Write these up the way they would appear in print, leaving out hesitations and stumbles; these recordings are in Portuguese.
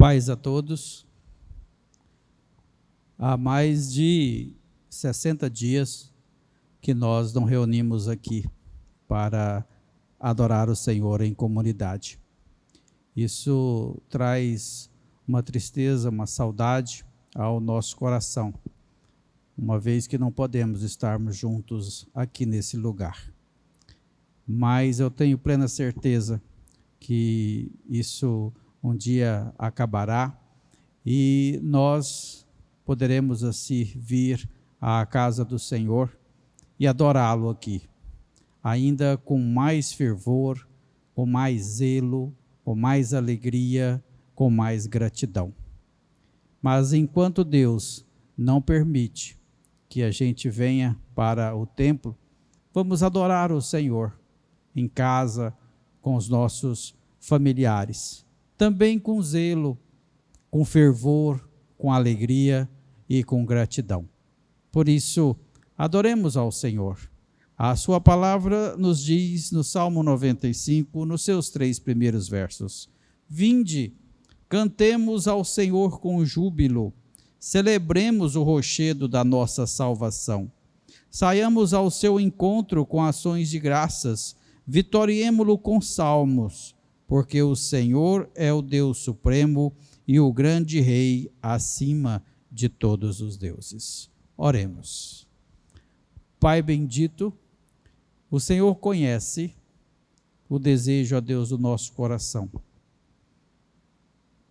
Paz a todos. Há mais de 60 dias que nós não reunimos aqui para adorar o Senhor em comunidade. Isso traz uma tristeza, uma saudade ao nosso coração, uma vez que não podemos estarmos juntos aqui nesse lugar. Mas eu tenho plena certeza que isso um dia acabará e nós poderemos assim vir à casa do Senhor e adorá-lo aqui, ainda com mais fervor, com mais zelo, com mais alegria, com mais gratidão. Mas enquanto Deus não permite que a gente venha para o templo, vamos adorar o Senhor em casa, com os nossos familiares, também com zelo, com fervor, com alegria e com gratidão. Por isso, adoremos ao Senhor. A sua palavra nos diz no Salmo 95, nos seus 3 primeiros versos: Vinde, cantemos ao Senhor com júbilo, celebremos o rochedo da nossa salvação. Saiamos ao seu encontro com ações de graças, vitoriemo-lo com salmos, porque o Senhor é o Deus supremo e o grande Rei acima de todos os deuses. Oremos. Pai bendito, o Senhor conhece o desejo, ó Deus, do nosso coração.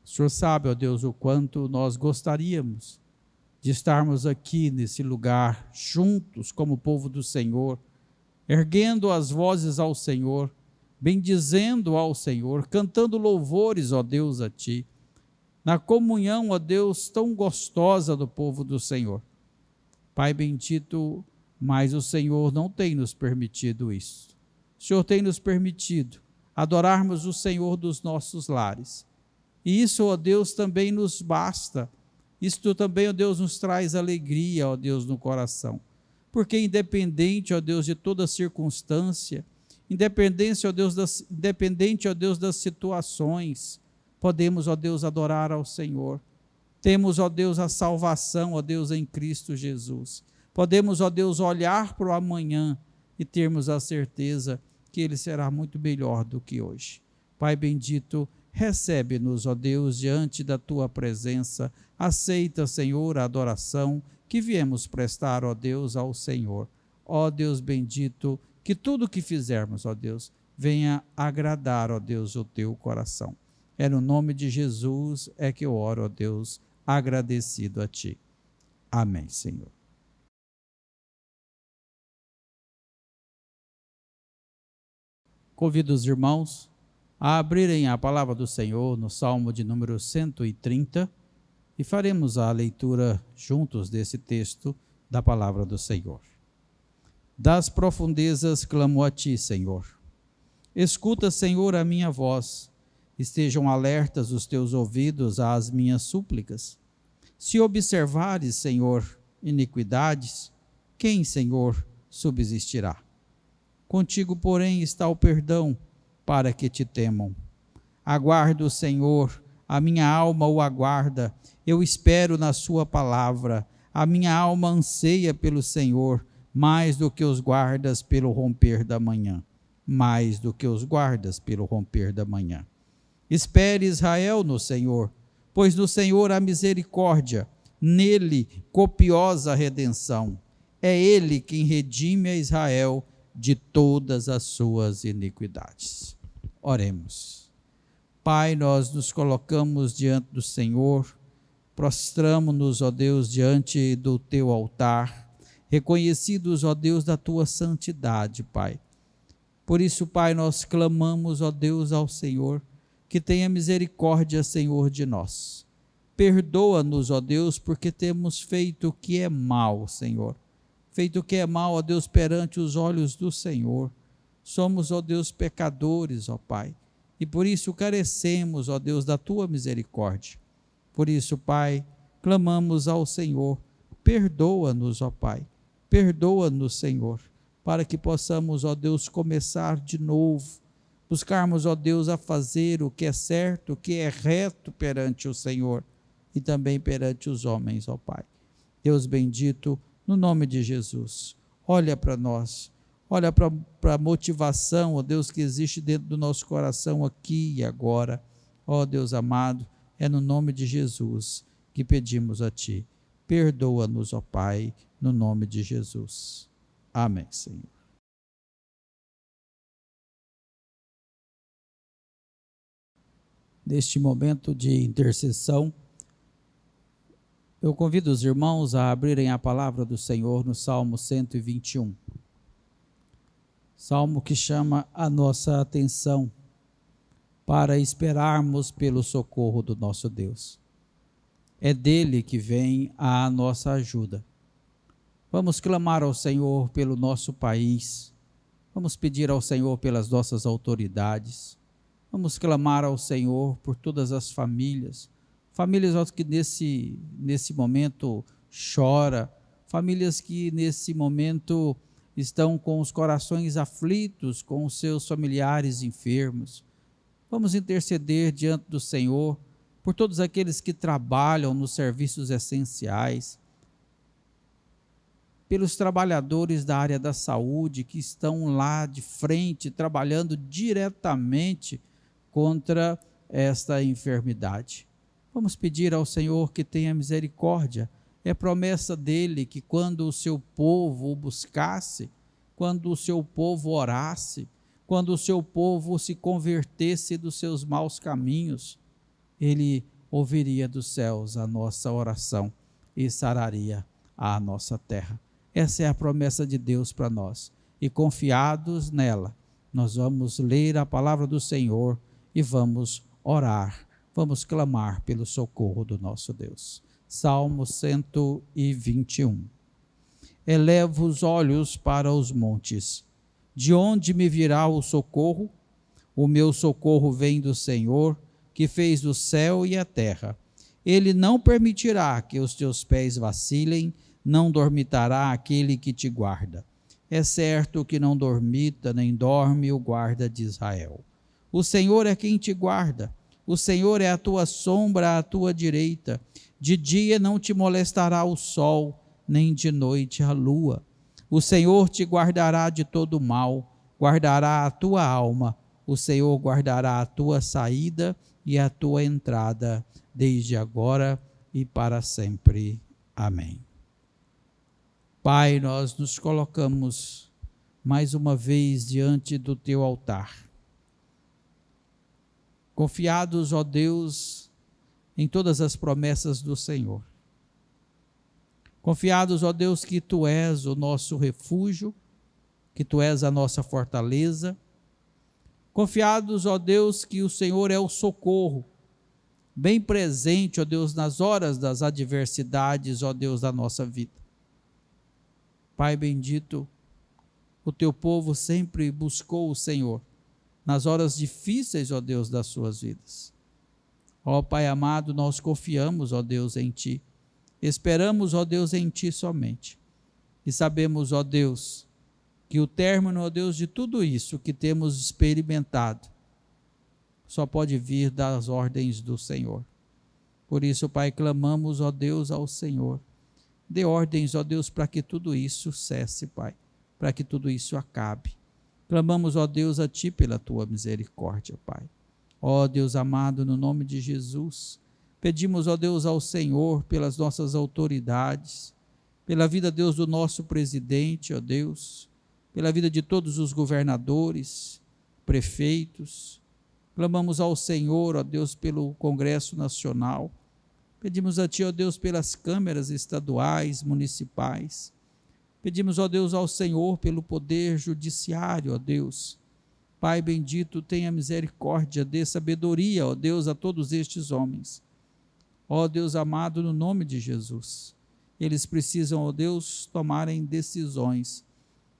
O Senhor sabe, ó Deus, o quanto nós gostaríamos de estarmos aqui nesse lugar, juntos como povo do Senhor, erguendo as vozes ao Senhor, bendizendo ao Senhor, cantando louvores, ó Deus, a Ti, na comunhão, ó Deus, tão gostosa do povo do Senhor. Pai bendito, mas o Senhor não tem nos permitido isso. O Senhor tem nos permitido adorarmos o Senhor dos nossos lares. E isso, ó Deus, também nos basta. Isto também, ó Deus, nos traz alegria, ó Deus, no coração. Porque independente, ó Deus, de toda circunstância, independente, ó Deus, das situações, podemos, ó Deus, adorar ao Senhor. Temos, ó Deus, a salvação, ó Deus, em Cristo Jesus. Podemos, ó Deus, olhar para o amanhã e termos a certeza que ele será muito melhor do que hoje. Pai bendito, recebe-nos, ó Deus, diante da tua presença. Aceita, Senhor, a adoração que viemos prestar, ó Deus, ao Senhor. Ó Deus bendito, que tudo que fizermos, ó Deus, venha agradar, ó Deus, o teu coração. É no nome de Jesus é que eu oro, ó Deus, agradecido a Ti. Amém, Senhor. Convido os irmãos a abrirem a palavra do Senhor no Salmo de número 130 e faremos a leitura juntos desse texto da palavra do Senhor. Das profundezas clamo a Ti, Senhor. Escuta, Senhor, a minha voz. Estejam alertas os Teus ouvidos às minhas súplicas. Se observares, Senhor, iniquidades, quem, Senhor, subsistirá? Contigo, porém, está o perdão, para que Te temam. Aguardo, Senhor, a minha alma o aguarda, eu espero na sua palavra. A minha alma anseia pelo Senhor, mais do que os guardas pelo romper da manhã. Mais do que os guardas pelo romper da manhã. Espere, Israel, no Senhor, pois no Senhor há misericórdia, nele copiosa redenção. É Ele quem redime a Israel de todas as suas iniquidades. Oremos. Pai, nós nos colocamos diante do Senhor, prostramo-nos, ó Deus, diante do Teu altar, reconhecidos, ó Deus, da Tua santidade, Pai. Por isso, Pai, nós clamamos, ó Deus, ao Senhor, que tenha misericórdia, Senhor, de nós. Perdoa-nos, ó Deus, porque temos feito o que é mal, Senhor. Feito o que é mal, ó Deus, perante os olhos do Senhor. Somos, ó Deus, pecadores, ó Pai. E por isso carecemos, ó Deus, da Tua misericórdia. Por isso, Pai, clamamos ao Senhor. Perdoa-nos, ó Pai. Perdoa-nos, Senhor, para que possamos, ó Deus, começar de novo, buscarmos, ó Deus, a fazer o que é certo, o que é reto perante o Senhor e também perante os homens, ó Pai. Deus bendito, no nome de Jesus, olha para nós, olha para a motivação, ó Deus, que existe dentro do nosso coração aqui e agora. Ó Deus amado, é no nome de Jesus que pedimos a Ti. Perdoa-nos, ó Pai, no nome de Jesus. Amém, Senhor. Neste momento de intercessão, eu convido os irmãos a abrirem a palavra do Senhor no Salmo 121. Salmo que chama a nossa atenção para esperarmos pelo socorro do nosso Deus. É dele que vem a nossa ajuda. Vamos clamar ao Senhor pelo nosso país, vamos pedir ao Senhor pelas nossas autoridades, vamos clamar ao Senhor por todas as famílias que nesse momento choram, famílias que nesse momento estão com os corações aflitos, com os seus familiares enfermos. Vamos interceder diante do Senhor por todos aqueles que trabalham nos serviços essenciais, pelos trabalhadores da área da saúde que estão lá de frente, trabalhando diretamente contra esta enfermidade. Vamos pedir ao Senhor que tenha misericórdia. É promessa dele que quando o seu povo o buscasse, quando o seu povo orasse, quando o seu povo se convertesse dos seus maus caminhos, ele ouviria dos céus a nossa oração e sararia a nossa terra. Essa é a promessa de Deus para nós. E confiados nela, nós vamos ler a palavra do Senhor e vamos orar, vamos clamar pelo socorro do nosso Deus. Salmo 121. Elevo os olhos para os montes. De onde me virá o socorro? O meu socorro vem do Senhor, que fez o céu e a terra. Ele não permitirá que os teus pés vacilem, não dormitará aquele que te guarda. É certo que não dormita nem dorme o guarda de Israel. O Senhor é quem te guarda. O Senhor é a tua sombra à tua direita. De dia não te molestará o sol, nem de noite a lua. O Senhor te guardará de todo mal, guardará a tua alma. O Senhor guardará a tua saída e a tua entrada, desde agora e para sempre. Amém. Pai, nós nos colocamos mais uma vez diante do teu altar, confiados, ó Deus, em todas as promessas do Senhor. Confiados, ó Deus, que Tu és o nosso refúgio, que Tu és a nossa fortaleza. Confiados, ó Deus, que o Senhor é o socorro, bem presente, ó Deus, nas horas das adversidades, ó Deus, da nossa vida. Pai bendito, o Teu povo sempre buscou o Senhor, nas horas difíceis, ó Deus, das suas vidas. Ó Pai amado, nós confiamos, ó Deus, em Ti. Esperamos, ó Deus, em Ti somente. E sabemos, ó Deus, que o término, ó Deus, de tudo isso que temos experimentado, só pode vir das ordens do Senhor. Por isso, Pai, clamamos, ó Deus, ao Senhor. Dê ordens, ó Deus, para que tudo isso cesse, Pai, para que tudo isso acabe. Clamamos, ó Deus, a Ti pela Tua misericórdia, Pai. Ó Deus amado, no nome de Jesus, pedimos, ó Deus, ao Senhor pelas nossas autoridades, pela vida, Deus, do nosso presidente, ó Deus, pela vida de todos os governadores, prefeitos. Clamamos ao Senhor, ó Deus, pelo Congresso Nacional. Pedimos a Ti, ó Deus, pelas câmaras estaduais, municipais. Pedimos, ó Deus, ao Senhor pelo poder judiciário, ó Deus. Pai bendito, tenha misericórdia, dê sabedoria, ó Deus, a todos estes homens. Ó Deus amado, no nome de Jesus. Eles precisam, ó Deus, tomarem decisões.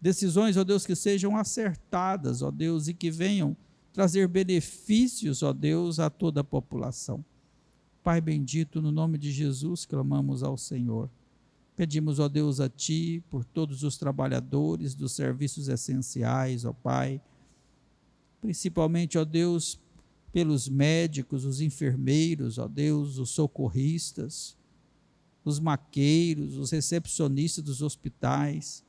Decisões, ó Deus, que sejam acertadas, ó Deus, e que venham trazer benefícios, ó Deus, a toda a população. Pai bendito, no nome de Jesus, clamamos ao Senhor. Pedimos, ó Deus, a Ti, por todos os trabalhadores dos serviços essenciais, ó Pai, principalmente, ó Deus, pelos médicos, os enfermeiros, ó Deus, os socorristas, os maqueiros, os recepcionistas dos hospitais,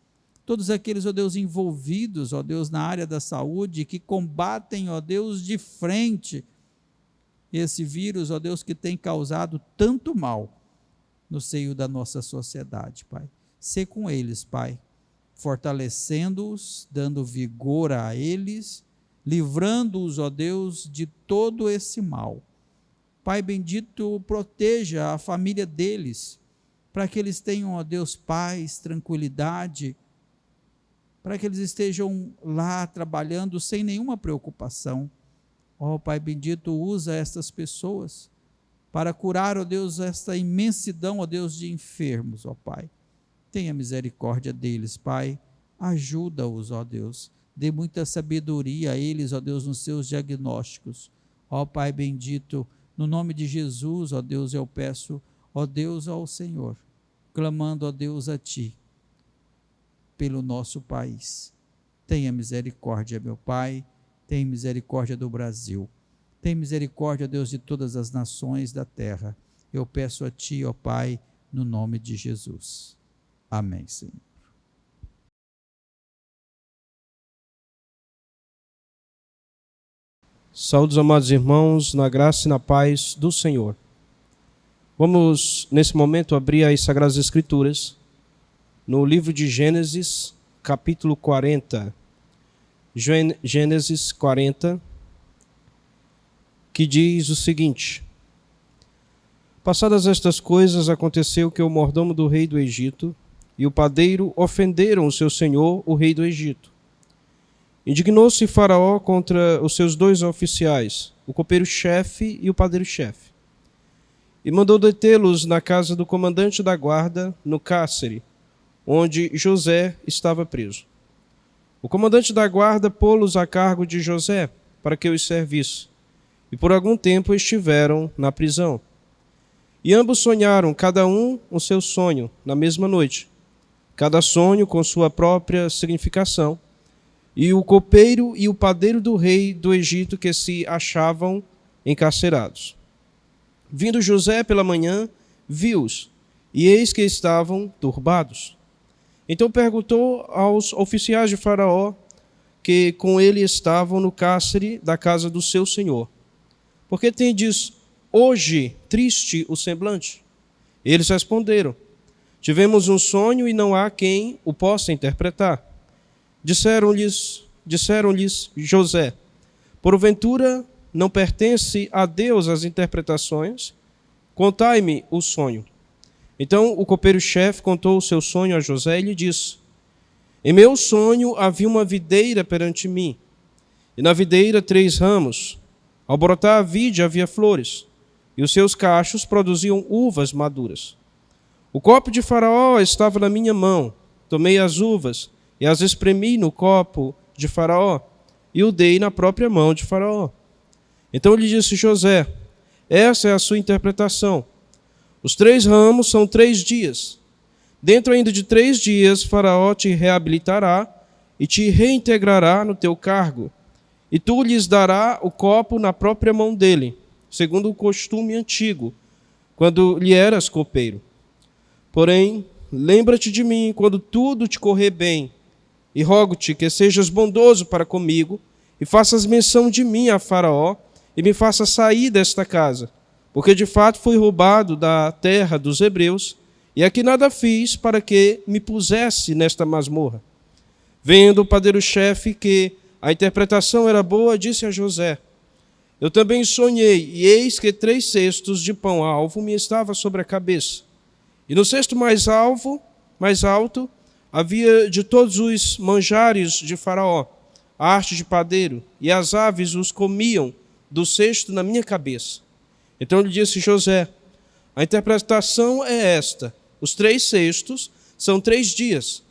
todos aqueles, ó Deus, envolvidos, ó Deus, na área da saúde, que combatem, ó Deus, de frente esse vírus, ó Deus, que tem causado tanto mal no seio da nossa sociedade, Pai. Sê com eles, Pai, fortalecendo-os, dando vigor a eles, livrando-os, ó Deus, de todo esse mal. Pai bendito, proteja a família deles, para que eles tenham, ó Deus, paz, tranquilidade, para que eles estejam lá trabalhando sem nenhuma preocupação. Ó Pai bendito, usa estas pessoas para curar, ó Deus, esta imensidão, ó Deus, de enfermos, ó Pai. Tenha misericórdia deles, Pai. Ajuda-os, ó Deus. Dê muita sabedoria a eles, ó Deus, nos seus diagnósticos. Ó Pai bendito, no nome de Jesus, ó Deus, eu peço, ó Deus, ao Senhor, clamando, ó Deus, a Ti, pelo nosso país. Tenha misericórdia, meu Pai. Tenha misericórdia do Brasil. Tenha misericórdia, Deus, de todas as nações da terra. Eu peço a Ti, ó Pai, no nome de Jesus. Amém, Senhor. Saúdos, amados irmãos, na graça e na paz do Senhor. Vamos, nesse momento, abrir as Sagradas Escrituras no livro de Gênesis, capítulo 40. Gênesis 40, que diz o seguinte: Passadas estas coisas, aconteceu que o mordomo do rei do Egito e o padeiro ofenderam o seu senhor, o rei do Egito. Indignou-se Faraó contra os seus dois oficiais, o copeiro-chefe e o padeiro-chefe, e mandou detê-los na casa do comandante da guarda, no cárcere, onde José estava preso. O comandante da guarda pô-los a cargo de José, para que os servisse, e por algum tempo estiveram na prisão. E ambos sonharam, cada um o seu sonho, na mesma noite, cada sonho com sua própria significação. E o copeiro e o padeiro do rei do Egito que se achavam encarcerados. Vindo José pela manhã, viu-os, e eis que estavam turbados. Então perguntou aos oficiais de Faraó, que com ele estavam no cárcere da casa do seu senhor: Por que tendes hoje triste o semblante? Eles responderam: Tivemos um sonho e não há quem o possa interpretar. Disseram-lhes José: Porventura não pertence a Deus as interpretações? Contai-me o sonho. Então o copeiro-chefe contou o seu sonho a José e lhe disse: Em meu sonho havia uma videira perante mim, e na videira 3 ramos. Ao brotar a vide havia flores, e os seus cachos produziam uvas maduras. O copo de Faraó estava na minha mão. Tomei as uvas e as espremi no copo de Faraó, e o dei na própria mão de Faraó. Então lhe disse José: Essa é a sua interpretação. Os 3 ramos são 3 dias. Dentro ainda de 3 dias, Faraó te reabilitará e te reintegrará no teu cargo, e tu lhes dará o copo na própria mão dele, segundo o costume antigo, quando lhe eras copeiro. Porém, lembra-te de mim quando tudo te correr bem, e rogo-te que sejas bondoso para comigo, e faças menção de mim a Faraó, e me faças sair desta casa, porque de fato fui roubado da terra dos hebreus, e aqui nada fiz para que me pusesse nesta masmorra. Vendo o padeiro-chefe que a interpretação era boa, disse a José: Eu também sonhei, e eis que 3 cestos de pão alvo me estava sobre a cabeça. E no cesto mais alto, havia de todos os manjares de Faraó, a arte de padeiro, e as aves os comiam do cesto na minha cabeça. Então lhe disse José: A interpretação é esta: os 3 cestos são 3 dias.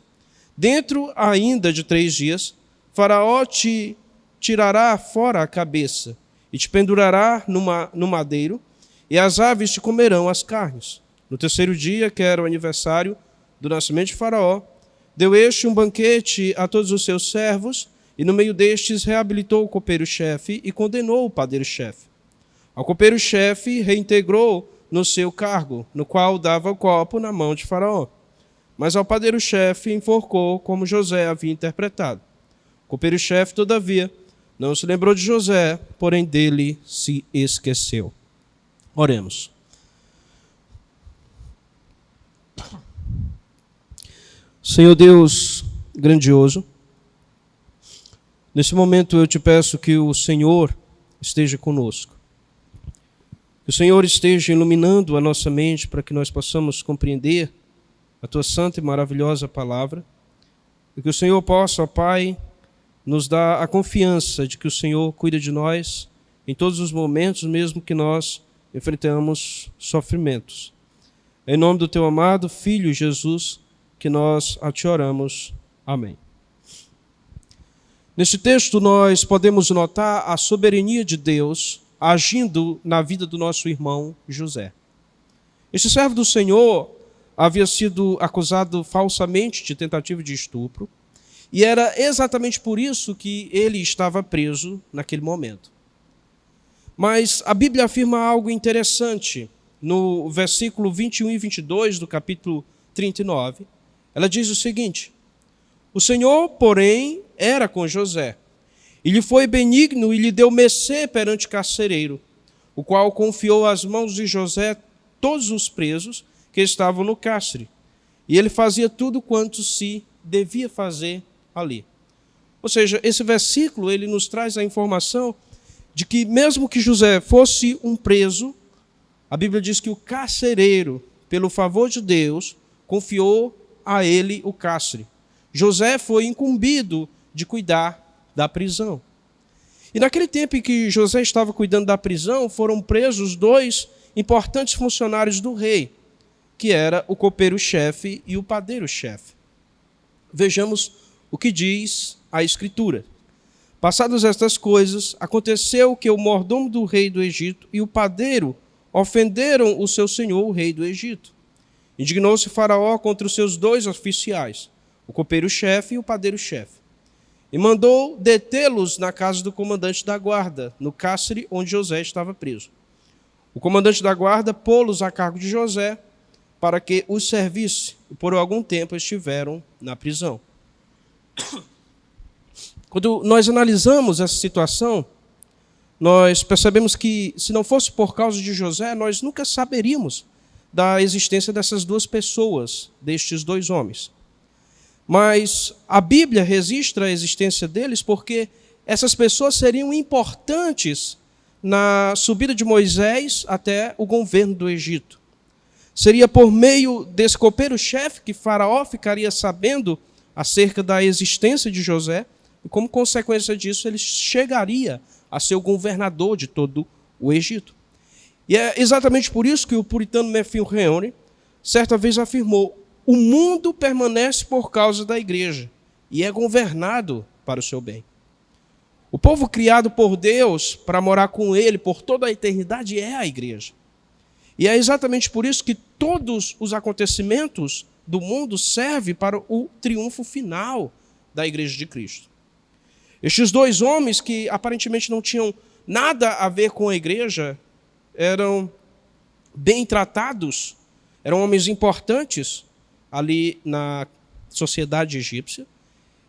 Dentro ainda de 3 dias, Faraó te tirará fora a cabeça e te pendurará no madeiro, e as aves te comerão as carnes. No 3º dia, que era o aniversário do nascimento de Faraó, deu este um banquete a todos os seus servos, e no meio destes reabilitou o copeiro-chefe e condenou o padeiro-chefe. Ao copeiro-chefe reintegrou no seu cargo, no qual dava o copo na mão de Faraó. Mas ao padeiro-chefe enforcou, como José havia interpretado. O copeiro-chefe, todavia, não se lembrou de José, porém dele se esqueceu. Oremos. Senhor Deus grandioso, nesse momento eu te peço que o Senhor esteja conosco. Que o Senhor esteja iluminando a nossa mente para que nós possamos compreender a tua santa e maravilhosa palavra. E que o Senhor possa, ó Pai, nos dar a confiança de que o Senhor cuida de nós em todos os momentos, mesmo que nós enfrentamos sofrimentos. Em nome do teu amado Filho Jesus, que nós a te oramos. Amém. Nesse texto nós podemos notar a soberania de Deus agindo na vida do nosso irmão José. Este servo do Senhor havia sido acusado falsamente de tentativa de estupro, e era exatamente por isso que ele estava preso naquele momento. Mas a Bíblia afirma algo interessante no versículo 21 e 22 do capítulo 39. Ela diz o seguinte: o Senhor, porém, era com José, e lhe foi benigno e lhe deu mercê perante o carcereiro, o qual confiou às mãos de José todos os presos que estavam no cárcere, e ele fazia tudo quanto se devia fazer ali. Ou seja, esse versículo ele nos traz a informação de que mesmo que José fosse um preso, a Bíblia diz que o carcereiro, pelo favor de Deus, confiou a ele o cárcere. José foi incumbido de cuidar da prisão. E naquele tempo em que José estava cuidando da prisão, foram presos dois importantes funcionários do rei, que era o copeiro-chefe e o padeiro-chefe. Vejamos o que diz a Escritura. Passadas estas coisas, aconteceu que o mordomo do rei do Egito e o padeiro ofenderam o seu senhor, o rei do Egito. Indignou-se Faraó contra os seus dois oficiais, o copeiro-chefe e o padeiro-chefe, e mandou detê-los na casa do comandante da guarda, no cárcere onde José estava preso. O comandante da guarda pô-los a cargo de José para que os servisse, e por algum tempo estiveram na prisão. Quando nós analisamos essa situação, nós percebemos que, se não fosse por causa de José, nós nunca saberíamos da existência dessas duas pessoas, destes dois homens. Mas a Bíblia registra a existência deles porque essas pessoas seriam importantes na subida de Moisés até o governo do Egito. Seria por meio desse copeiro-chefe que Faraó ficaria sabendo acerca da existência de José, e como consequência disso ele chegaria a ser o governador de todo o Egito. E é exatamente por isso que o puritano Matthew Henry certa vez afirmou: o mundo permanece por causa da igreja e é governado para o seu bem. O povo criado por Deus para morar com ele por toda a eternidade é a igreja. E é exatamente por isso que todos os acontecimentos do mundo servem para o triunfo final da igreja de Cristo. Estes dois homens que aparentemente não tinham nada a ver com a igreja eram bem tratados, eram homens importantes ali na sociedade egípcia.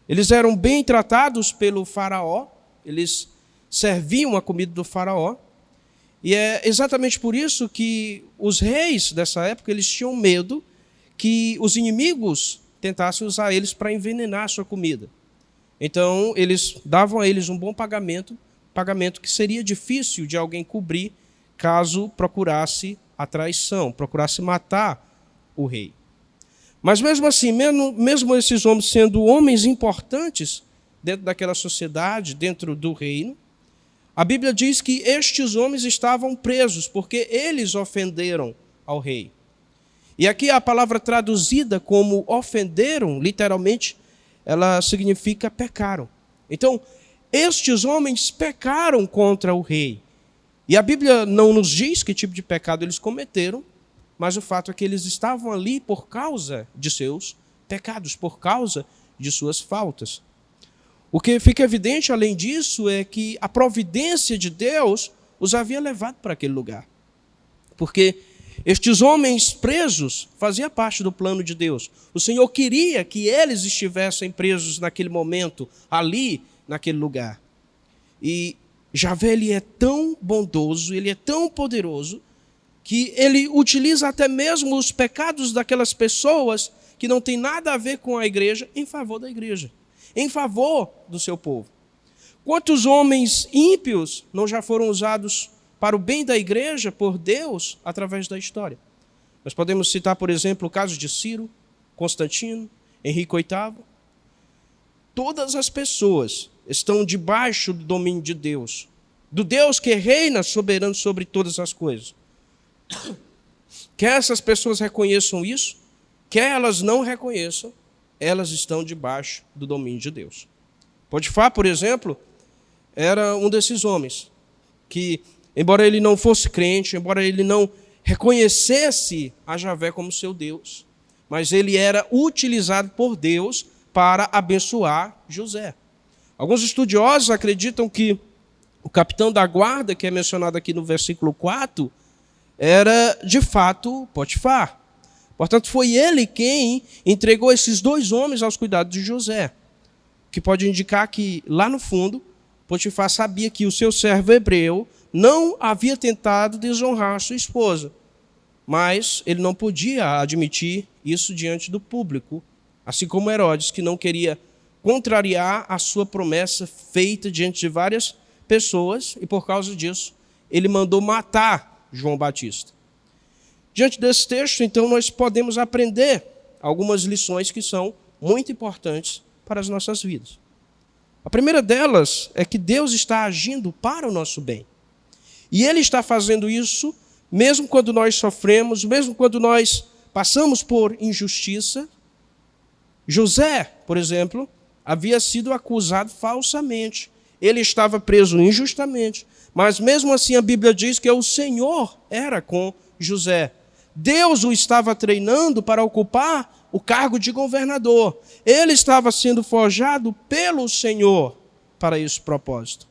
Eles eram bem tratados pelo faraó, eles serviam a comida do faraó. E é exatamente por isso que os reis dessa época eles tinham medo que os inimigos tentassem usar eles para envenenar a sua comida. Então, eles davam a eles um bom pagamento que seria difícil de alguém cobrir caso procurasse a traição, procurasse matar o rei. Mas mesmo assim, mesmo esses homens sendo homens importantes dentro daquela sociedade, dentro do reino, a Bíblia diz que estes homens estavam presos porque eles ofenderam ao rei. E aqui a palavra traduzida como ofenderam, literalmente, ela significa pecaram. Então, estes homens pecaram contra o rei. E a Bíblia não nos diz que tipo de pecado eles cometeram, mas o fato é que eles estavam ali por causa de seus pecados, por causa de suas faltas. O que fica evidente, além disso, é que a providência de Deus os havia levado para aquele lugar. Porque estes homens presos faziam parte do plano de Deus. O Senhor queria que eles estivessem presos naquele momento, ali, naquele lugar. E Javé, ele é tão bondoso, ele é tão poderoso, que ele utiliza até mesmo os pecados daquelas pessoas que não tem nada a ver com a igreja, em favor da igreja, em favor do seu povo. Quantos homens ímpios não já foram usados para o bem da igreja por Deus através da história? Nós podemos citar, por exemplo, o caso de Ciro, Constantino, Henrique VIII. Todas as pessoas estão debaixo do domínio de Deus, do Deus que reina soberano sobre todas as coisas. Quer essas pessoas reconheçam isso, quer elas não reconheçam, elas estão debaixo do domínio de Deus. Potifar, por exemplo, era um desses homens que, embora ele não fosse crente, embora ele não reconhecesse a Javé como seu Deus, mas ele era utilizado por Deus para abençoar José. Alguns estudiosos acreditam que o capitão da guarda, que é mencionado aqui no versículo 4, era de fato Potifar. Portanto, foi ele quem entregou esses dois homens aos cuidados de José, que pode indicar que, lá no fundo, Potifar sabia que o seu servo hebreu não havia tentado desonrar sua esposa, mas ele não podia admitir isso diante do público, assim como Herodes, que não queria contrariar a sua promessa feita diante de várias pessoas, e por causa disso, ele mandou matar João Batista. Diante desse texto, então, nós podemos aprender algumas lições que são muito importantes para as nossas vidas. A primeira delas é que Deus está agindo para o nosso bem. E Ele está fazendo isso mesmo quando nós sofremos, mesmo quando nós passamos por injustiça. José, por exemplo, havia sido acusado falsamente. Ele estava preso injustamente. Mas mesmo assim a Bíblia diz que o Senhor era com José. Deus o estava treinando para ocupar o cargo de governador. Ele estava sendo forjado pelo Senhor para esse propósito.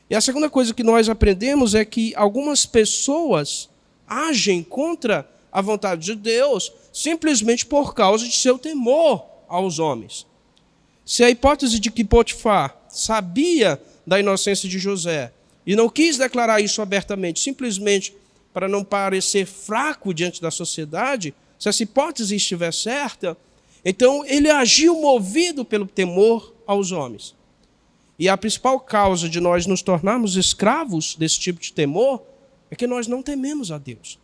E a segunda coisa que nós aprendemos é que algumas pessoas agem contra a vontade de Deus simplesmente por causa de seu temor aos homens. Se a hipótese de que Potifar sabia da inocência de José e não quis declarar isso abertamente, simplesmente para não parecer fraco diante da sociedade, se essa hipótese estiver certa, então ele agiu movido pelo temor aos homens. E a principal causa de nós nos tornarmos escravos desse tipo de temor é que nós não tememos a Deus.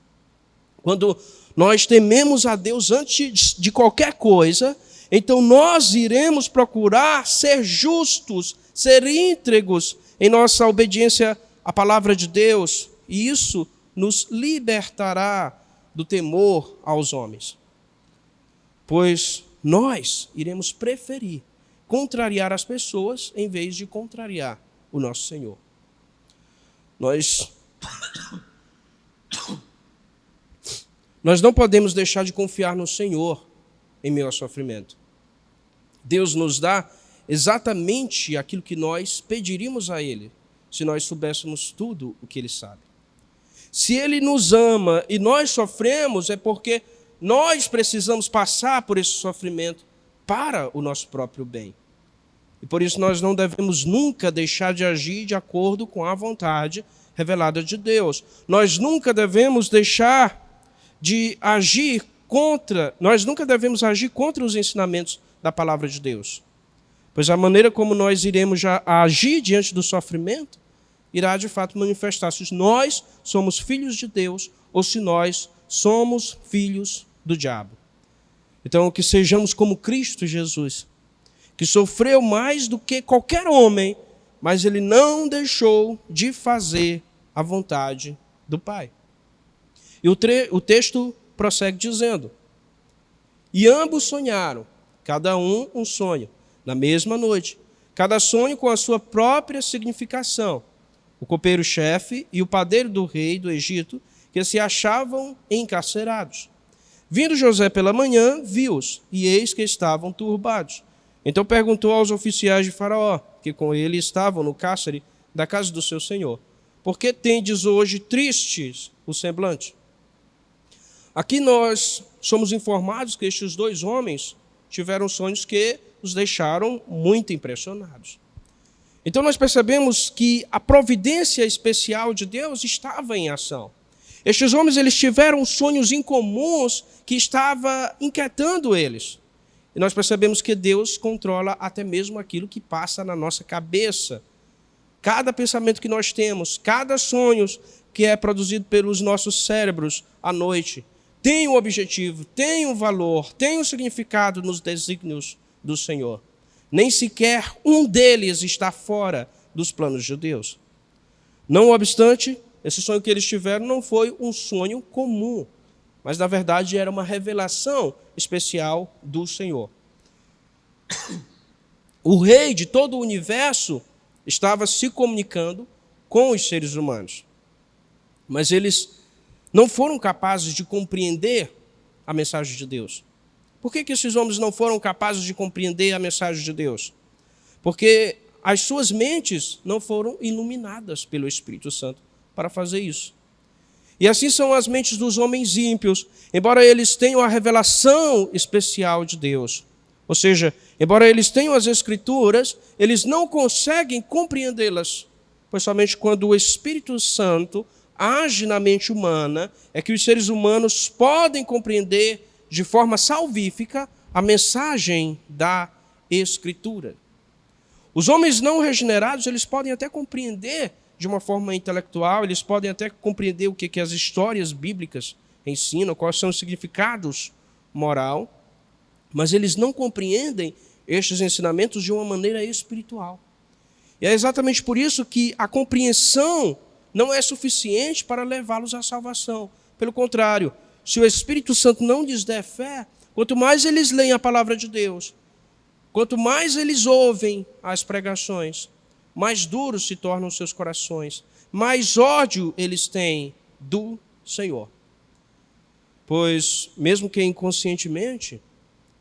Quando nós tememos a Deus antes de qualquer coisa, então nós iremos procurar ser justos, ser íntegros em nossa obediência à palavra de Deus, e isso nos libertará do temor aos homens. Pois nós iremos preferir contrariar as pessoas em vez de contrariar o nosso Senhor. Nós não podemos deixar de confiar no Senhor em meio ao sofrimento. Deus nos dá exatamente aquilo que nós pediríamos a Ele, se nós soubéssemos tudo o que Ele sabe. Se Ele nos ama e nós sofremos, é porque nós precisamos passar por esse sofrimento para o nosso próprio bem. E por isso nós não devemos nunca deixar de agir de acordo com a vontade revelada de Deus. Nós nunca devemos deixar de agir contra os ensinamentos da palavra de Deus. Pois a maneira como nós iremos agir diante do sofrimento irá de fato manifestar se nós somos filhos de Deus ou se nós somos filhos do diabo. Então, que sejamos como Cristo Jesus, que sofreu mais do que qualquer homem, mas ele não deixou de fazer a vontade do Pai. E o texto prossegue dizendo: e ambos sonharam, cada um sonho, na mesma noite, cada sonho com a sua própria significação. O copeiro-chefe e o padeiro do rei do Egito, que se achavam encarcerados. Vindo José pela manhã, viu-os, e eis que estavam turbados. Então perguntou aos oficiais de Faraó, que com ele estavam no cárcere da casa do seu senhor: por que tendes hoje tristes o semblante? Aqui nós somos informados que estes dois homens tiveram sonhos que os deixaram muito impressionados. Então nós percebemos que a providência especial de Deus estava em ação. Estes homens, eles tiveram sonhos incomuns que estava inquietando eles. E nós percebemos que Deus controla até mesmo aquilo que passa na nossa cabeça. Cada pensamento que nós temos, cada sonho que é produzido pelos nossos cérebros à noite, tem um objetivo, tem um valor, tem um significado nos desígnios do Senhor. Nem sequer um deles está fora dos planos de Deus. Não obstante, esse sonho que eles tiveram não foi um sonho comum, mas na verdade era uma revelação especial do Senhor. O rei de todo o universo estava se comunicando com os seres humanos, mas eles não foram capazes de compreender a mensagem de Deus. Por que esses homens não foram capazes de compreender a mensagem de Deus? Porque as suas mentes não foram iluminadas pelo Espírito Santo para fazer isso. E assim são as mentes dos homens ímpios, embora eles tenham a revelação especial de Deus. Ou seja, embora eles tenham as Escrituras, eles não conseguem compreendê-las, pois somente quando o Espírito Santo age na mente humana é que os seres humanos podem compreender de forma salvífica a mensagem da Escritura. Os homens não regenerados, eles podem até compreender de uma forma intelectual, eles podem até compreender o que as histórias bíblicas ensinam, quais são os significados moral, mas eles não compreendem estes ensinamentos de uma maneira espiritual. E é exatamente por isso que a compreensão não é suficiente para levá-los à salvação. Pelo contrário, se o Espírito Santo não lhes der fé, quanto mais eles leem a palavra de Deus, quanto mais eles ouvem as pregações, mais duros se tornam seus corações, mais ódio eles têm do Senhor. Pois, mesmo que inconscientemente,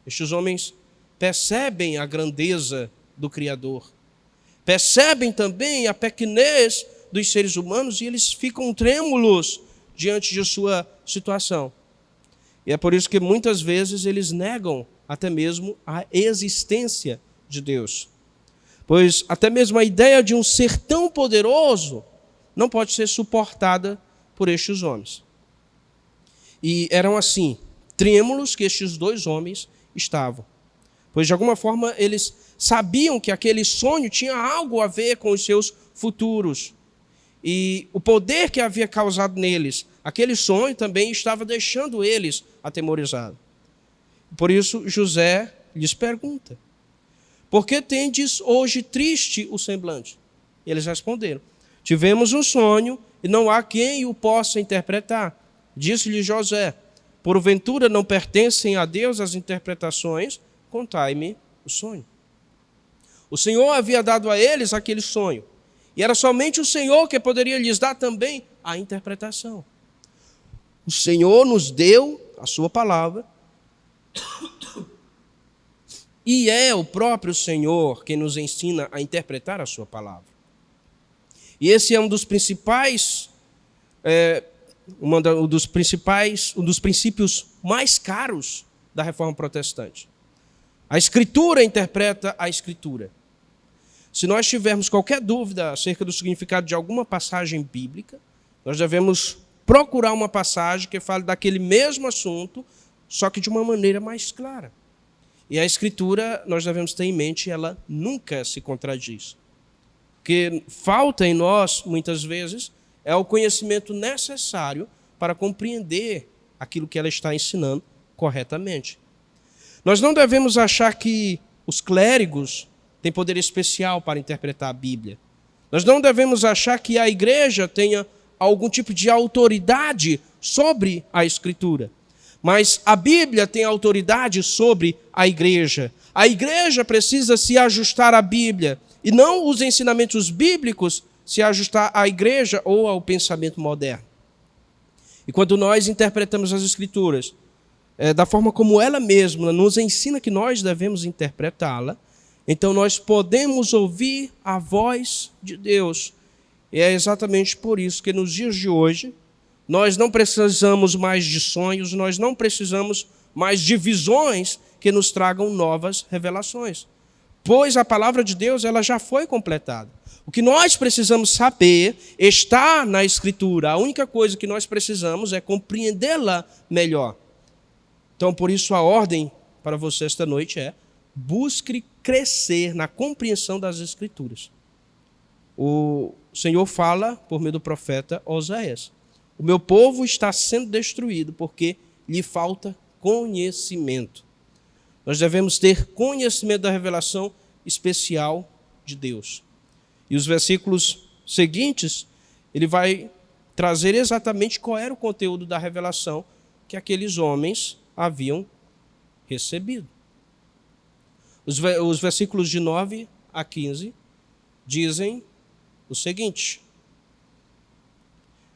estes homens percebem a grandeza do Criador, percebem também a pequenez dos seres humanos e eles ficam trêmulos diante de sua situação. E é por isso que muitas vezes eles negam até mesmo a existência de Deus. Pois até mesmo a ideia de um ser tão poderoso não pode ser suportada por estes homens. E eram assim, trêmulos que estes dois homens estavam. Pois de alguma forma eles sabiam que aquele sonho tinha algo a ver com os seus futuros. E o poder que havia causado neles, aquele sonho também estava deixando eles atemorizados. Por isso José lhes pergunta: por que tendes hoje triste o semblante? E eles responderam: tivemos um sonho e não há quem o possa interpretar. Disse-lhe José: porventura não pertencem a Deus as interpretações? Contai-me o sonho. O Senhor havia dado a eles aquele sonho, e era somente o Senhor que poderia lhes dar também a interpretação. O Senhor nos deu a sua palavra, e é o próprio Senhor quem nos ensina a interpretar a sua palavra. E esse é um dos principais, um dos princípios mais caros da Reforma Protestante. A Escritura interpreta a Escritura. Se nós tivermos qualquer dúvida acerca do significado de alguma passagem bíblica, nós devemos procurar uma passagem que fale daquele mesmo assunto, só que de uma maneira mais clara. E a Escritura, nós devemos ter em mente, ela nunca se contradiz. O que falta em nós, muitas vezes, é o conhecimento necessário para compreender aquilo que ela está ensinando corretamente. Nós não devemos achar que os clérigos têm poder especial para interpretar a Bíblia. Nós não devemos achar que a igreja tenha algum tipo de autoridade sobre a Escritura. Mas a Bíblia tem autoridade sobre a igreja. A igreja precisa se ajustar à Bíblia, e não os ensinamentos bíblicos se ajustar à igreja ou ao pensamento moderno. E quando nós interpretamos as Escrituras da forma como ela mesma nos ensina que nós devemos interpretá-la, Então nós podemos ouvir a voz de Deus. E é exatamente por isso que nos dias de hoje, nós não precisamos mais de sonhos, nós não precisamos mais de visões que nos tragam novas revelações. Pois a palavra de Deus ela já foi completada. O que nós precisamos saber está na Escritura. A única coisa que nós precisamos é compreendê-la melhor. Então, por isso, a ordem para você esta noite é: busque crescer na compreensão das Escrituras. O Senhor fala por meio do profeta Oséias: o meu povo está sendo destruído porque lhe falta conhecimento. Nós devemos ter conhecimento da revelação especial de Deus. E os versículos seguintes, ele vai trazer exatamente qual era o conteúdo da revelação que aqueles homens haviam recebido. Os versículos de 9 a 15 dizem o seguinte: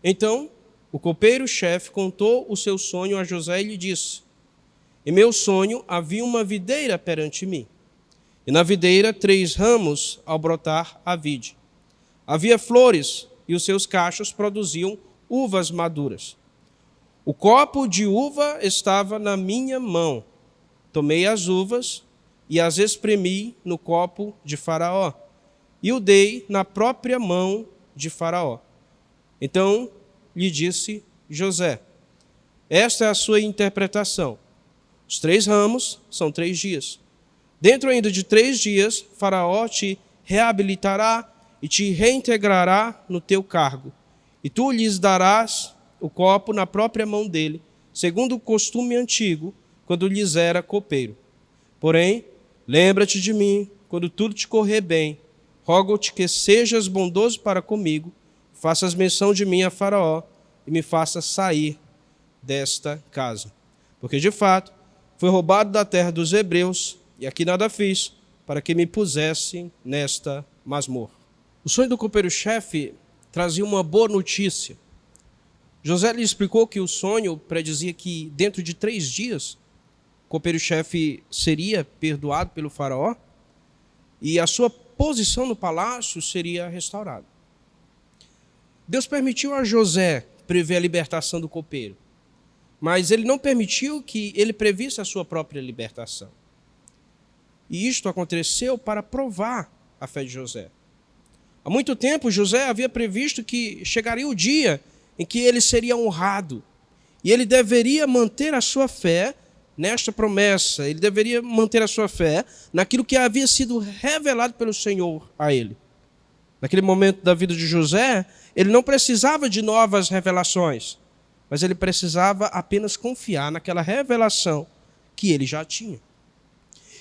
então o copeiro-chefe contou o seu sonho a José e lhe disse: em meu sonho havia uma videira perante mim, e na videira 3 ramos ao brotar a vide. Havia flores, e os seus cachos produziam uvas maduras. O copo de uva estava na minha mão. Tomei as uvas e as espremi no copo de Faraó, e o dei na própria mão de Faraó. Então lhe disse José: esta é a sua interpretação. Os 3 ramos são 3 dias. Dentro ainda de 3 dias, Faraó te reabilitará e te reintegrará no teu cargo. E tu lhes darás o copo na própria mão dele, segundo o costume antigo, quando lhes era copeiro. Porém, lembra-te de mim, quando tudo te correr bem. Rogo-te que sejas bondoso para comigo, faças menção de mim a Faraó e me faças sair desta casa. Porque, de fato, fui roubado da terra dos hebreus, e aqui nada fiz, para que me pusessem nesta masmorra. O sonho do copeiro-chefe trazia uma boa notícia. José lhe explicou que o sonho predizia que dentro de 3 dias, o copeiro-chefe seria perdoado pelo faraó e a sua posição no palácio seria restaurada. Deus permitiu a José prever a libertação do copeiro, mas ele não permitiu que ele previsse a sua própria libertação. E isto aconteceu para provar a fé de José. Há muito tempo, José havia previsto que chegaria o dia em que ele seria honrado. E ele deveria manter a sua fé nesta promessa. Ele deveria manter a sua fé naquilo que havia sido revelado pelo Senhor a ele. Naquele momento da vida de José, ele não precisava de novas revelações, mas ele precisava apenas confiar naquela revelação que ele já tinha.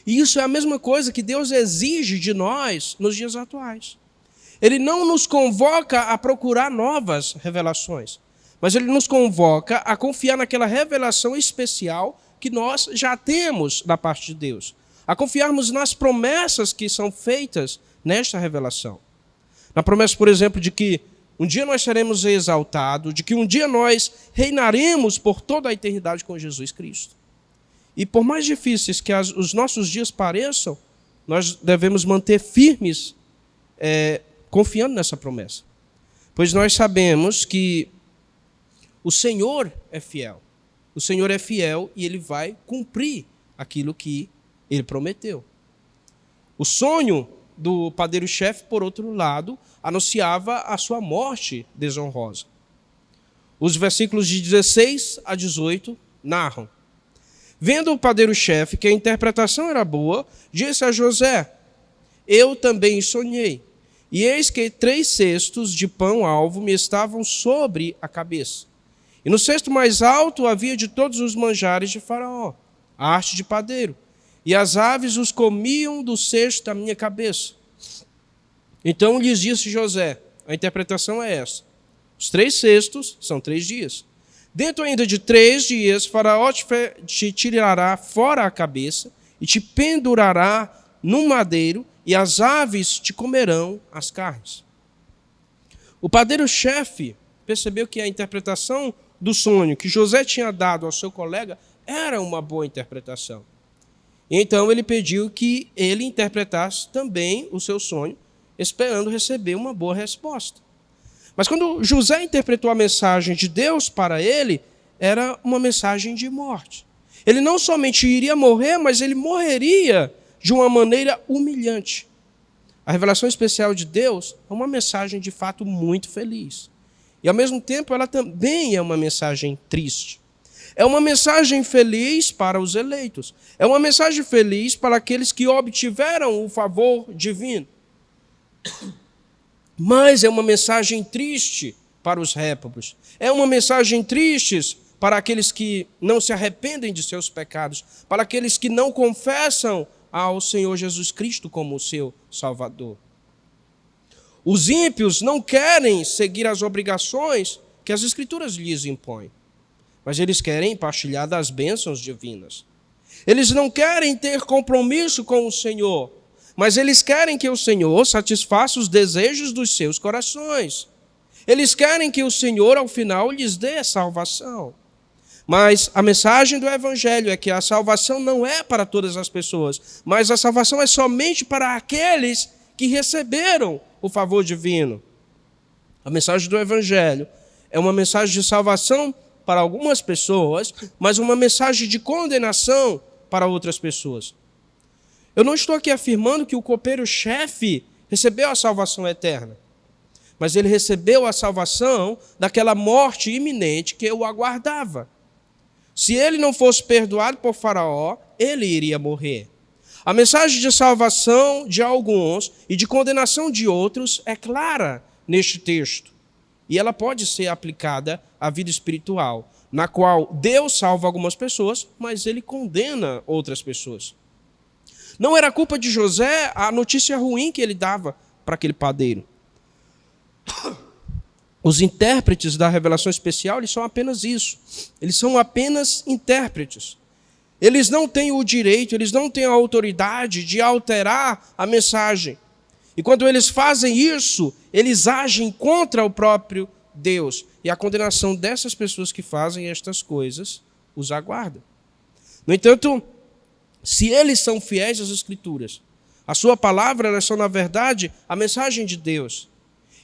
E isso é a mesma coisa que Deus exige de nós nos dias atuais. Ele não nos convoca a procurar novas revelações, mas ele nos convoca a confiar naquela revelação especial que nós já temos da parte de Deus. A confiarmos nas promessas que são feitas nesta revelação. Na promessa, por exemplo, de que um dia nós seremos exaltados, de que um dia nós reinaremos por toda a eternidade com Jesus Cristo. E por mais difíceis que os nossos dias pareçam, nós devemos manter firmes, confiando nessa promessa. Pois nós sabemos que o Senhor é fiel. O Senhor é fiel e Ele vai cumprir aquilo que Ele prometeu. O sonho do padeiro-chefe, por outro lado, anunciava a sua morte desonrosa. Os versículos de 16 a 18 narram: vendo o padeiro-chefe que a interpretação era boa, disse a José: eu também sonhei, e eis que 3 cestos de pão alvo me estavam sobre a cabeça. E no cesto mais alto havia de todos os manjares de Faraó, a arte de padeiro, e as aves os comiam do cesto da minha cabeça. Então lhes disse José: a interpretação é essa. Os 3 cestos são 3 dias. Dentro ainda de 3 dias, Faraó te tirará fora a cabeça e te pendurará num madeiro, e as aves te comerão as carnes. O padeiro-chefe percebeu que a interpretação do sonho que José tinha dado ao seu colega era uma boa interpretação. Então ele pediu que ele interpretasse também o seu sonho, esperando receber uma boa resposta. Mas quando José interpretou a mensagem de Deus para ele, era uma mensagem de morte. Ele não somente iria morrer, mas ele morreria de uma maneira humilhante. A revelação especial de Deus é uma mensagem de fato muito feliz. E ao mesmo tempo ela também é uma mensagem triste. É uma mensagem feliz para os eleitos. É uma mensagem feliz para aqueles que obtiveram o favor divino. Mas é uma mensagem triste para os réprobos. É uma mensagem triste para aqueles que não se arrependem de seus pecados, para aqueles que não confessam ao Senhor Jesus Cristo como o seu Salvador. Os ímpios não querem seguir as obrigações que as Escrituras lhes impõem, mas eles querem partilhar das bênçãos divinas. Eles não querem ter compromisso com o Senhor, mas eles querem que o Senhor satisfaça os desejos dos seus corações. Eles querem que o Senhor, ao final, lhes dê a salvação. Mas a mensagem do Evangelho é que a salvação não é para todas as pessoas, mas a salvação é somente para aqueles que receberam o favor divino. A mensagem do Evangelho é uma mensagem de salvação para algumas pessoas, mas uma mensagem de condenação para outras pessoas. Eu não estou aqui afirmando que o copeiro-chefe recebeu a salvação eterna, mas ele recebeu a salvação daquela morte iminente que o aguardava. Se ele não fosse perdoado por Faraó, ele iria morrer. A mensagem de salvação de alguns e de condenação de outros é clara neste texto. E ela pode ser aplicada à vida espiritual, na qual Deus salva algumas pessoas, mas ele condena outras pessoas. Não era culpa de José a notícia ruim que ele dava para aquele padeiro. Os intérpretes da revelação especial, eles são apenas isso. Eles são apenas intérpretes. Eles não têm o direito, eles não têm a autoridade de alterar a mensagem. E quando eles fazem isso, eles agem contra o próprio Deus. E a condenação dessas pessoas que fazem estas coisas os aguarda. No entanto, se eles são fiéis às Escrituras, a sua palavra, elas são, na verdade, a mensagem de Deus.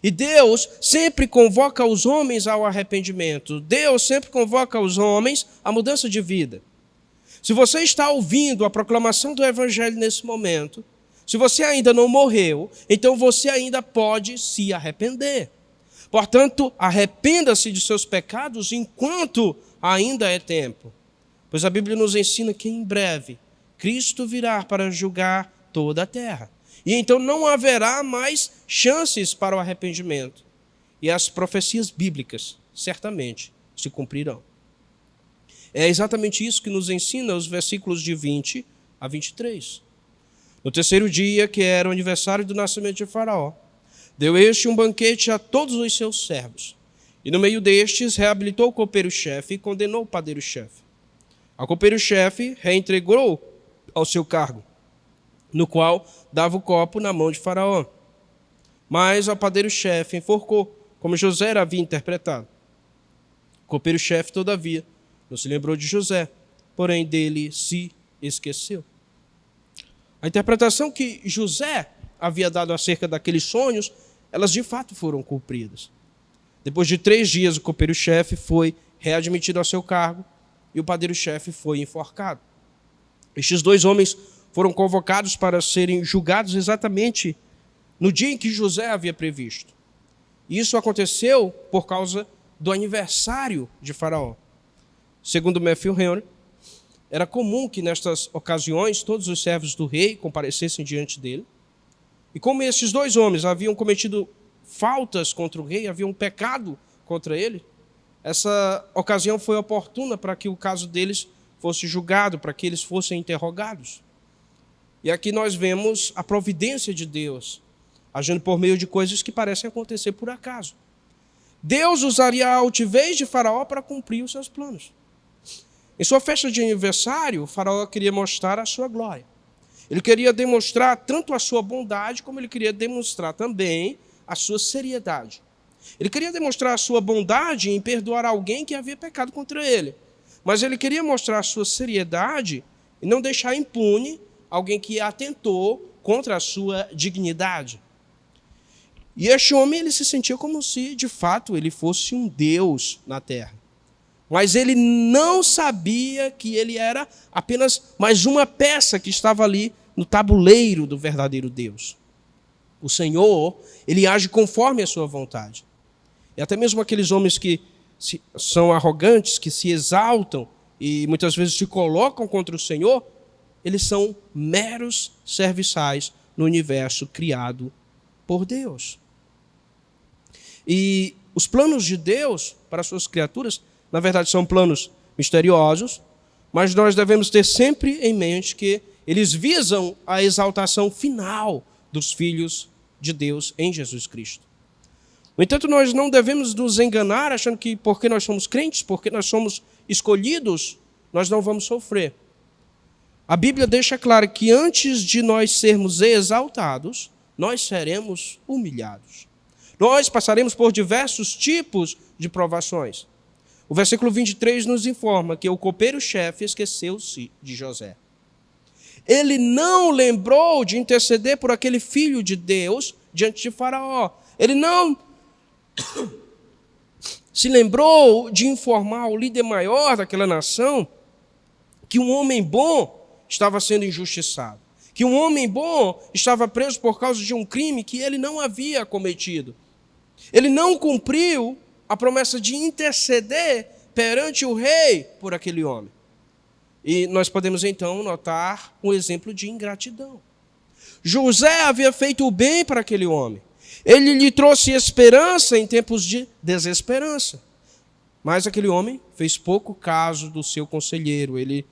E Deus sempre convoca os homens ao arrependimento. Deus sempre convoca os homens à mudança de vida. Se você está ouvindo a proclamação do Evangelho nesse momento, se você ainda não morreu, então você ainda pode se arrepender. Portanto, arrependa-se de seus pecados enquanto ainda é tempo. Pois a Bíblia nos ensina que em breve Cristo virá para julgar toda a terra. E então não haverá mais chances para o arrependimento. E as profecias bíblicas certamente se cumprirão. É exatamente isso que nos ensina os versículos de 20 a 23. No terceiro dia, que era o aniversário do nascimento de Faraó, deu este um banquete a todos os seus servos. E no meio destes, reabilitou o copeiro-chefe e condenou o padeiro-chefe. Ao copeiro-chefe reentregou ao seu cargo, no qual dava o copo na mão de Faraó. Mas ao padeiro-chefe enforcou, como José havia interpretado. O copeiro-chefe, todavia, não se lembrou de José, porém dele se esqueceu. A interpretação que José havia dado acerca daqueles sonhos, elas de fato foram cumpridas. Depois de 3 dias, o copeiro-chefe foi readmitido ao seu cargo e o padeiro-chefe foi enforcado. Estes 2 homens foram convocados para serem julgados exatamente no dia em que José havia previsto. Isso aconteceu por causa do aniversário de Faraó. Segundo Matthew Henry, era comum que nestas ocasiões todos os servos do rei comparecessem diante dele. E como esses 2 homens haviam cometido faltas contra o rei, haviam pecado contra ele, essa ocasião foi oportuna para que o caso deles fosse julgado, para que eles fossem interrogados. E aqui nós vemos a providência de Deus, agindo por meio de coisas que parecem acontecer por acaso. Deus usaria a altivez de Faraó para cumprir os seus planos. Em sua festa de aniversário, Faraó queria mostrar a sua glória. Ele queria demonstrar tanto a sua bondade, como ele queria demonstrar também a sua seriedade. Ele queria demonstrar a sua bondade em perdoar alguém que havia pecado contra ele. Mas ele queria mostrar a sua seriedade e não deixar impune alguém que atentou contra a sua dignidade. E este homem, ele se sentia como se, de fato, ele fosse um Deus na terra. Mas ele não sabia que ele era apenas mais uma peça que estava ali no tabuleiro do verdadeiro Deus. O Senhor, ele age conforme a sua vontade. E até mesmo aqueles homens que são arrogantes, que se exaltam e muitas vezes se colocam contra o Senhor, eles são meros serviçais no universo criado por Deus. E os planos de Deus para as suas criaturas, na verdade, são planos misteriosos, mas nós devemos ter sempre em mente que eles visam a exaltação final dos filhos de Deus em Jesus Cristo. No entanto, nós não devemos nos enganar achando que porque nós somos crentes, porque nós somos escolhidos, nós não vamos sofrer. A Bíblia deixa claro que antes de nós sermos exaltados, nós seremos humilhados. Nós passaremos por diversos tipos de provações. O versículo 23 nos informa que o copeiro-chefe esqueceu-se de José. Ele não lembrou de interceder por aquele filho de Deus diante de Faraó. Ele não se lembrou de informar o líder maior daquela nação que um homem bom estava sendo injustiçado, que um homem bom estava preso por causa de um crime que ele não havia cometido. Ele não cumpriu a promessa de interceder perante o rei por aquele homem. E nós podemos então notar um exemplo de ingratidão. José havia feito o bem para aquele homem. Ele lhe trouxe esperança em tempos de desesperança. Mas aquele homem fez pouco caso do seu conselheiro. Ele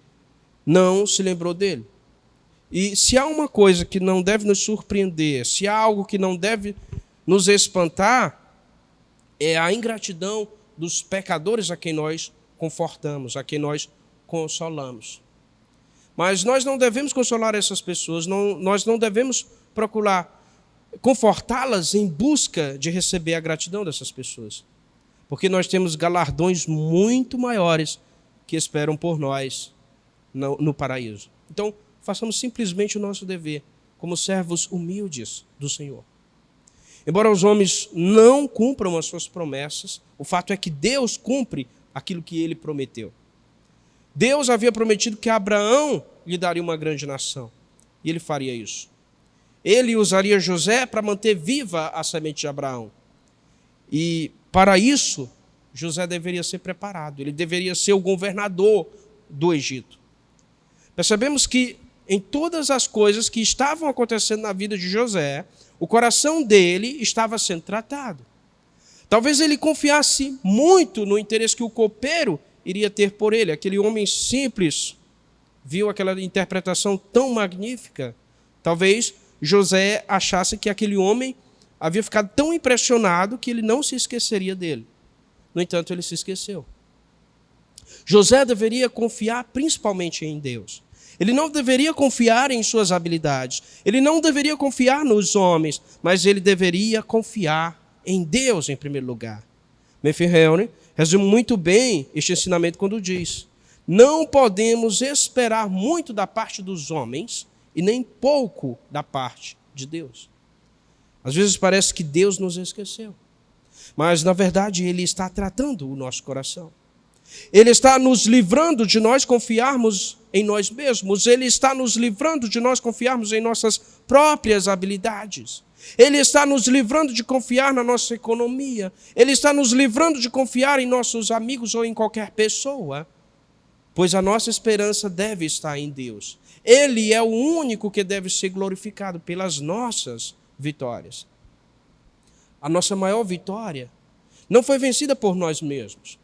não se lembrou dele. E se há uma coisa que não deve nos surpreender, se há algo que não deve nos espantar, é a ingratidão dos pecadores a quem nós confortamos, a quem nós consolamos. Mas nós não devemos consolar essas pessoas, nós não devemos procurar confortá-las em busca de receber a gratidão dessas pessoas. Porque nós temos galardões muito maiores que esperam por nós no paraíso. Então, façamos simplesmente o nosso dever como servos humildes do Senhor. Embora os homens não cumpram as suas promessas, o fato é que Deus cumpre aquilo que ele prometeu. Deus havia prometido que Abraão lhe daria uma grande nação, e ele faria isso. Ele usaria José para manter viva a semente de Abraão. E para isso, José deveria ser preparado, ele deveria ser o governador do Egito. Percebemos que em todas as coisas que estavam acontecendo na vida de José, o coração dele estava sendo tratado. Talvez ele confiasse muito no interesse que o copeiro iria ter por ele. Aquele homem simples viu aquela interpretação tão magnífica. Talvez José achasse que aquele homem havia ficado tão impressionado que ele não se esqueceria dele. No entanto, ele se esqueceu. José deveria confiar principalmente em Deus. Ele não deveria confiar em suas habilidades. Ele não deveria confiar nos homens, mas ele deveria confiar em Deus em primeiro lugar. Matthew Henry resume muito bem este ensinamento quando diz: não podemos esperar muito da parte dos homens e nem pouco da parte de Deus. Às vezes parece que Deus nos esqueceu, mas na verdade Ele está tratando o nosso coração. Ele está nos livrando de nós confiarmos em nós mesmos. Ele está nos livrando de nós confiarmos em nossas próprias habilidades. Ele está nos livrando de confiar na nossa economia. Ele está nos livrando de confiar em nossos amigos ou em qualquer pessoa, pois a nossa esperança deve estar em Deus. Ele é o único que deve ser glorificado pelas nossas vitórias. A nossa maior vitória não foi vencida por nós mesmos.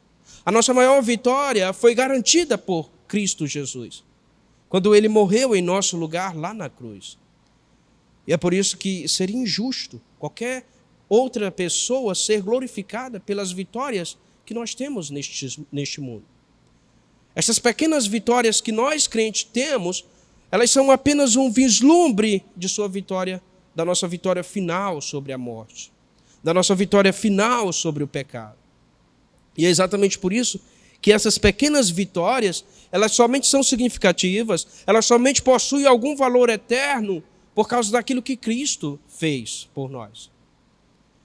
A nossa maior vitória foi garantida por Cristo Jesus, quando Ele morreu em nosso lugar lá na cruz. E é por isso que seria injusto qualquer outra pessoa ser glorificada pelas vitórias que nós temos neste mundo. Essas pequenas vitórias que nós crentes temos, elas são apenas um vislumbre de sua vitória, da nossa vitória final sobre a morte, da nossa vitória final sobre o pecado. E é exatamente por isso que essas pequenas vitórias, elas somente são significativas, elas somente possuem algum valor eterno por causa daquilo que Cristo fez por nós.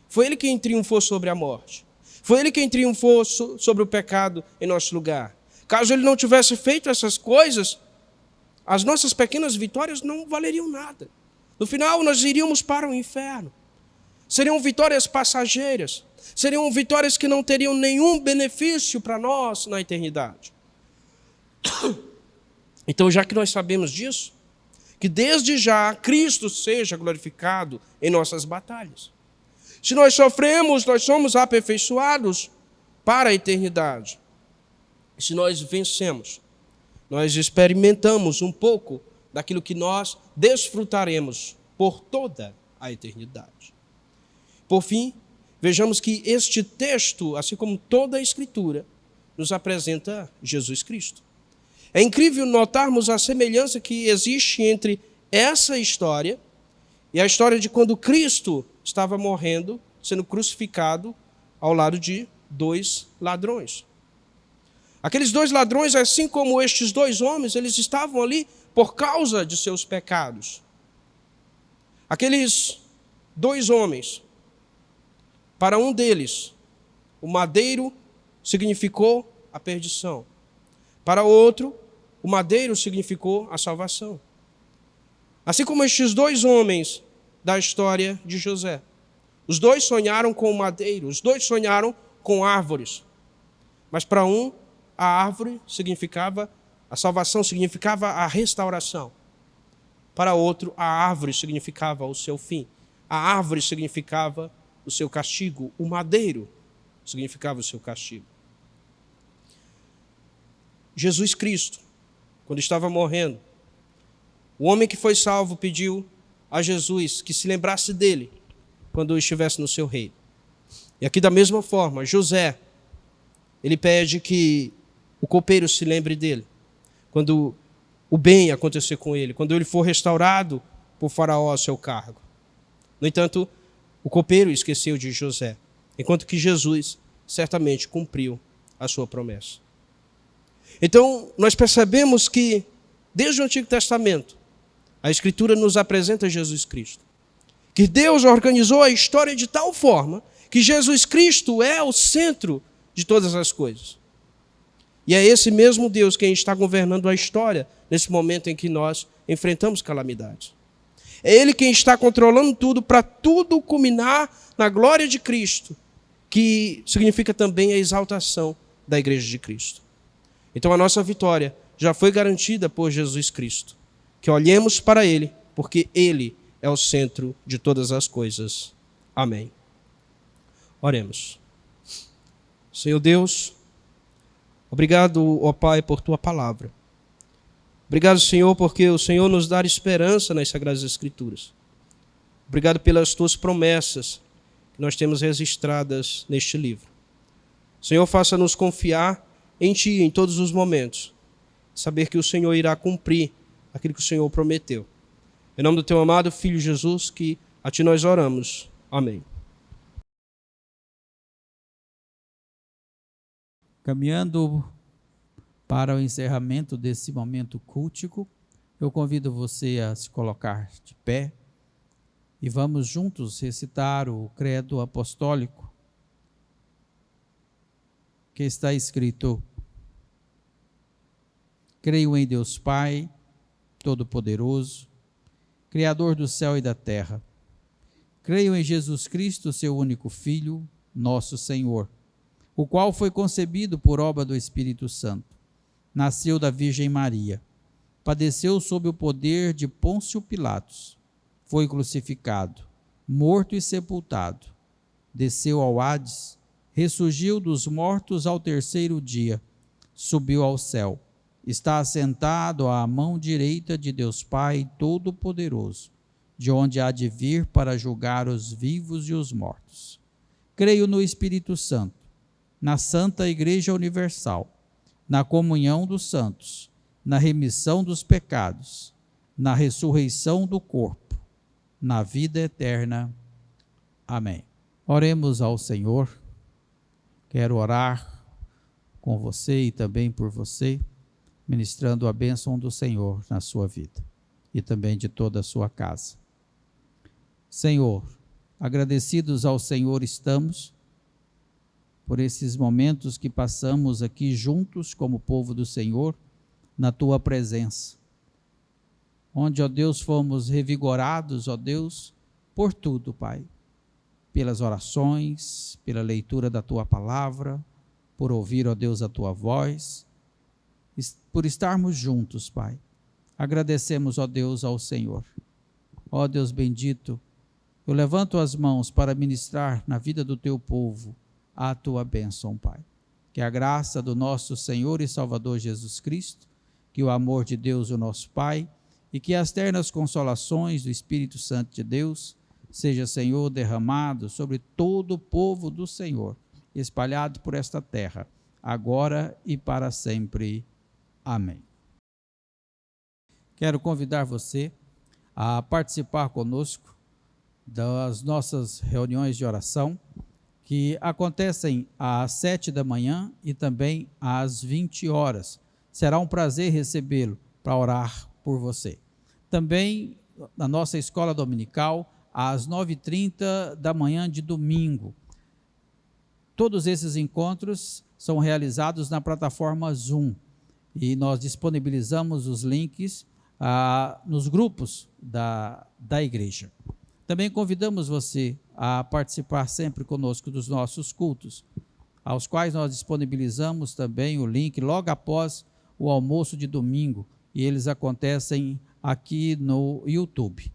Foi Ele quem triunfou sobre a morte. Foi Ele quem triunfou sobre o pecado em nosso lugar. Caso Ele não tivesse feito essas coisas, as nossas pequenas vitórias não valeriam nada. No final, nós iríamos para o inferno. Seriam vitórias passageiras. Seriam vitórias que não teriam nenhum benefício para nós na eternidade. Então, já que nós sabemos disso, que desde já Cristo seja glorificado em nossas batalhas. Se nós sofremos, nós somos aperfeiçoados para a eternidade. Se nós vencemos, nós experimentamos um pouco daquilo que nós desfrutaremos por toda a eternidade. Por fim, vejamos que este texto, assim como toda a Escritura, nos apresenta Jesus Cristo. É incrível notarmos a semelhança que existe entre essa história e a história de quando Cristo estava morrendo, sendo crucificado ao lado de 2 ladrões. Aqueles 2 ladrões, assim como estes 2 homens, eles estavam ali por causa de seus pecados. Aqueles 2 homens, para um deles, o madeiro significou a perdição. Para o outro, o madeiro significou a salvação. Assim como estes 2 homens da história de José. Os 2 sonharam com o madeiro, os 2 sonharam com árvores. Mas para um, a árvore significava, a salvação significava a restauração. Para outro, a árvore significava o seu fim. A árvore significava o seu castigo. O madeiro significava o seu castigo. Jesus Cristo, quando estava morrendo, o homem que foi salvo pediu a Jesus que se lembrasse dele quando estivesse no seu reino. E aqui da mesma forma, José, ele pede que o copeiro se lembre dele quando o bem acontecer com ele, quando ele for restaurado por Faraó ao seu cargo. No entanto, o copeiro esqueceu de José, enquanto que Jesus certamente cumpriu a sua promessa. Então, nós percebemos que, desde o Antigo Testamento, a Escritura nos apresenta Jesus Cristo. Que Deus organizou a história de tal forma que Jesus Cristo é o centro de todas as coisas. E é esse mesmo Deus quem está governando a história nesse momento em que nós enfrentamos calamidades. É Ele quem está controlando tudo para tudo culminar na glória de Cristo, que significa também a exaltação da Igreja de Cristo. Então a nossa vitória já foi garantida por Jesus Cristo. Que olhemos para Ele, porque Ele é o centro de todas as coisas. Amém. Oremos. Senhor Deus, obrigado, ó Pai, por Tua palavra. Obrigado, Senhor, porque o Senhor nos dá esperança nas Sagradas Escrituras. Obrigado pelas Tuas promessas que nós temos registradas neste livro. Senhor, faça-nos confiar em Ti em todos os momentos. Saber que o Senhor irá cumprir aquilo que o Senhor prometeu. Em nome do Teu amado Filho Jesus, que a Ti nós oramos. Amém. Caminhando para o encerramento desse momento cultico, eu convido você a se colocar de pé e vamos juntos recitar o credo apostólico, que está escrito: creio em Deus Pai, Todo-Poderoso, Criador do céu e da terra. Creio em Jesus Cristo, seu único Filho, nosso Senhor, o qual foi concebido por obra do Espírito Santo. Nasceu da Virgem Maria. Padeceu sob o poder de Pôncio Pilatos. Foi crucificado, morto e sepultado. Desceu ao Hades, ressurgiu dos mortos ao 3º dia. Subiu ao céu. Está assentado à mão direita de Deus Pai Todo-Poderoso, de onde há de vir para julgar os vivos e os mortos. Creio no Espírito Santo, na Santa Igreja Universal, na comunhão dos santos, na remissão dos pecados, na ressurreição do corpo, na vida eterna. Amém. Oremos ao Senhor. Quero orar com você e também por você, ministrando a bênção do Senhor na sua vida e também de toda a sua casa. Senhor, agradecidos ao Senhor estamos por esses momentos que passamos aqui juntos como povo do Senhor, na tua presença, onde, ó Deus, fomos revigorados, ó Deus, por tudo, Pai, pelas orações, pela leitura da tua palavra, por ouvir, ó Deus, a tua voz, por estarmos juntos, Pai. Agradecemos, ó Deus, ao Senhor. Ó Deus bendito, eu levanto as mãos para ministrar na vida do teu povo a tua bênção, Pai. Que a graça do nosso Senhor e Salvador Jesus Cristo, que o amor de Deus, o nosso Pai, e que as ternas consolações do Espírito Santo de Deus seja, Senhor, derramado sobre todo o povo do Senhor, espalhado por esta terra, agora e para sempre. Amém. Quero convidar você a participar conosco das nossas reuniões de oração, que acontecem às 7 da manhã e também às 20 horas. Será um prazer recebê-lo para orar por você. Também na nossa escola dominical, às 9h30 da manhã de domingo. Todos esses encontros são realizados na plataforma Zoom e nós disponibilizamos os links nos grupos da igreja. Também convidamos você a participar sempre conosco dos nossos cultos, aos quais nós disponibilizamos também o link logo após o almoço de domingo, e eles acontecem aqui no YouTube.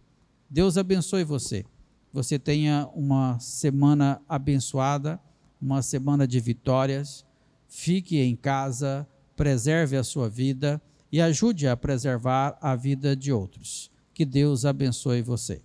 Deus abençoe você. Você tenha uma semana abençoada, uma semana de vitórias. Fique em casa, preserve a sua vida e ajude a preservar a vida de outros. Que Deus abençoe você.